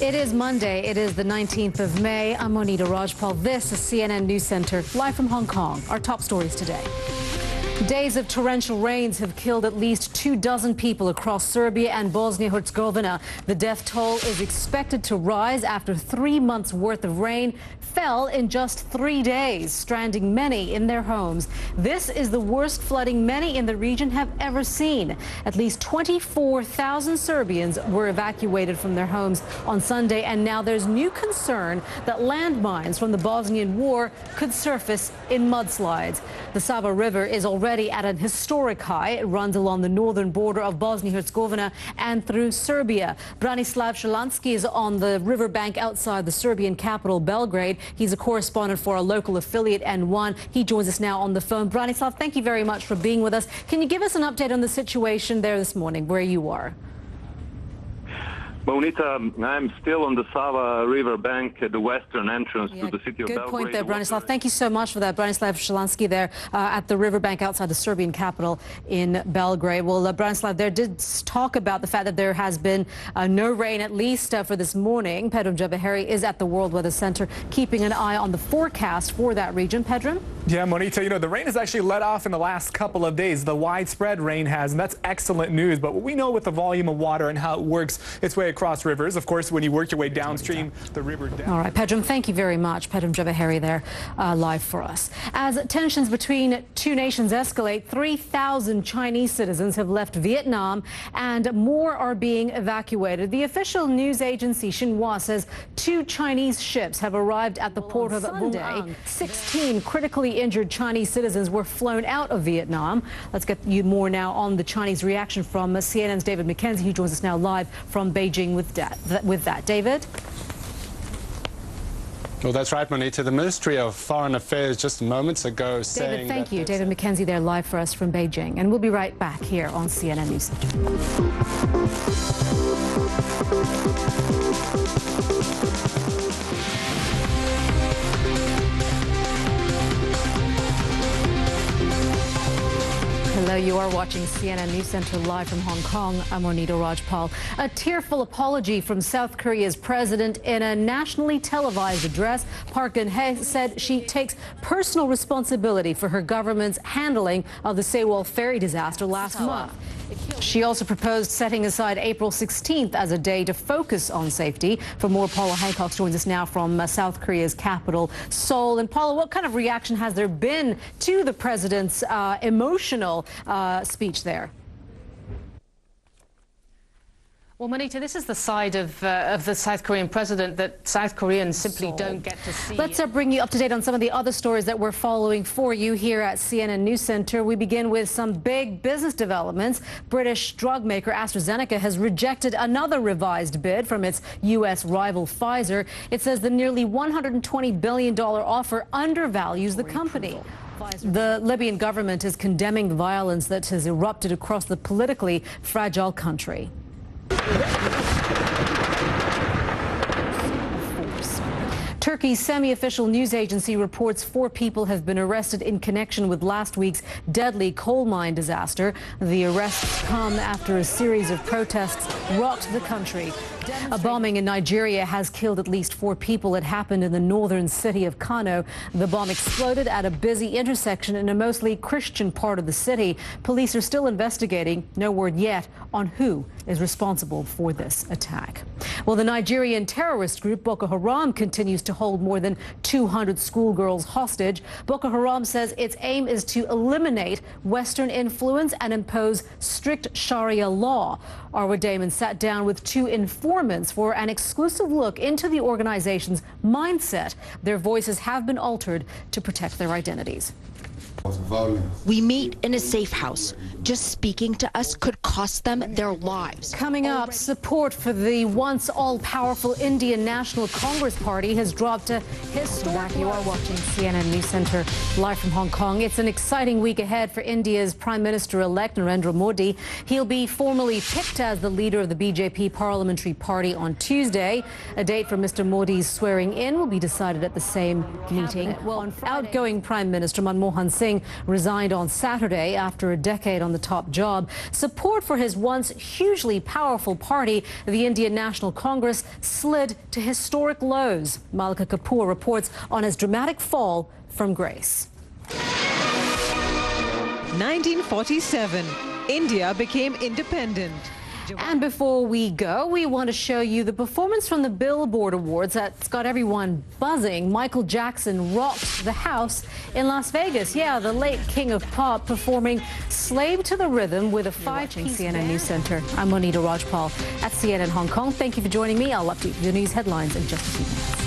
It is Monday. It is the 19th of May. I'm Monita Rajpal. This is CNN News Center, live from Hong Kong. Our top stories today. Days of torrential rains have killed at least 24 people across Serbia and Bosnia-Herzegovina. The death toll is expected to rise after 3 months' worth of rain fell in just 3 days, stranding many in their homes. This is the worst flooding many in the region have ever seen. At least 24,000 Serbians were evacuated from their homes on Sunday, and now there's new concern that landmines from the Bosnian War could surface in mudslides. The Sava River is already at an historic high. It runs along the northern border of Bosnia-Herzegovina and through Serbia. Branislav Shalansky is on the riverbank outside the Serbian capital, Belgrade. He's a correspondent for a local affiliate, N1. He joins us now on the phone. Branislav, thank you very much for being with us. Can you give us an update on the situation there this morning, where you are? Monita, I'm still on the Sava River bank at the western entrance to the city of Belgrade. Good point there, Branislav. Thank you so much for that. Branislav Shalansky there at the riverbank outside the Serbian capital in Belgrade. Well, Branislav, there did talk about the fact that there has been no rain, at least for this morning. Pedram Javaheri is at the World Weather Center, keeping an eye on the forecast for that region. Pedram? Yeah, Monita, you know, the rain has actually let off in the last couple of days. The widespread rain has, and that's excellent news. But what we know with the volume of water and how it works its way across rivers, of course, when you work your way downstream, the river down. All right, Pedram, thank you very much. Pedram Javaheri there live for us. As tensions between two nations escalate, 3,000 Chinese citizens have left Vietnam and more are being evacuated. The official news agency Xinhua says 2 Chinese ships have arrived at the port of Sunday. 16 critically injured Chinese citizens were flown out of Vietnam. Let's get you more now on the Chinese reaction from CNN's David McKenzie, who joins us now live from Beijing with that. David? Well, that's right, Monita. The Ministry of Foreign Affairs just moments ago saying... David, thank you. David McKenzie there live for us from Beijing. And we'll be right back here on CNN News Hello, you are watching CNN News Center live from Hong Kong. I'm Monita Rajpal. A tearful apology from South Korea's president in a nationally televised address. Park Geun-hye said she takes personal responsibility for her government's handling of the Sewol ferry disaster last month. She also proposed setting aside April 16th as a day to focus on safety. For more, PAULA HANCOCKS joins us now from South Korea's capital, Seoul. And PAULA, what kind of reaction has there been to the president's emotional speech there? Well, Monita, this is the side of the South Korean president that South Koreans simply don't get to see. Let's bring you up to date on some of the other stories that we're following for you here at CNN News Center. We begin with some big business developments. British drug maker AstraZeneca has rejected another revised bid from its U.S. rival Pfizer. It says the nearly $120 billion offer undervalues the company. The Libyan government is condemning the violence that has erupted across the politically fragile country. Turkey's semi-official news agency reports 4 people have been arrested in connection with last week's deadly coal mine disaster. The arrests come after a series of protests rocked the country. A bombing in Nigeria has killed at least 4 people. It happened in the northern city of Kano. The bomb exploded at a busy intersection in a mostly Christian part of the city. Police are still investigating. No word yet on who is responsible for this attack. Well, the Nigerian terrorist group Boko Haram continues to hold more than 200 schoolgirls hostage. Boko Haram says its aim is to eliminate Western influence and impose strict Sharia law. Arwa Damon sat down with 2 informants for an exclusive look into the organization's mindset. Their voices have been altered to protect their identities. We meet in a safe house. Just speaking to us could cost them their lives. Coming up, support for the once all-powerful Indian National Congress Party has dropped to historic. You are watching CNN News Center live from Hong Kong. It's an exciting week ahead for India's Prime Minister-elect Narendra Modi. He'll be formally picked as the leader of the BJP parliamentary party on Tuesday. A date for Mr. Modi's swearing in will be decided at the same meeting. Well, outgoing Prime Minister Manmohan Singh Singh resigned on Saturday after a decade on the top job. Support for his once hugely powerful party, the Indian National Congress, slid to historic lows. Malika Kapoor reports on his dramatic fall from grace. 1947, India became independent. And before we go, we want to show you the performance from the Billboard Awards that's got everyone buzzing. Michael Jackson rocked the house in Las Vegas. Yeah, the late king of pop performing Slave to the Rhythm with a five-piece CNN News Center. I'm Monita Rajpal at CNN Hong Kong. Thank you for joining me. I'll update the news headlines in just a few minutes.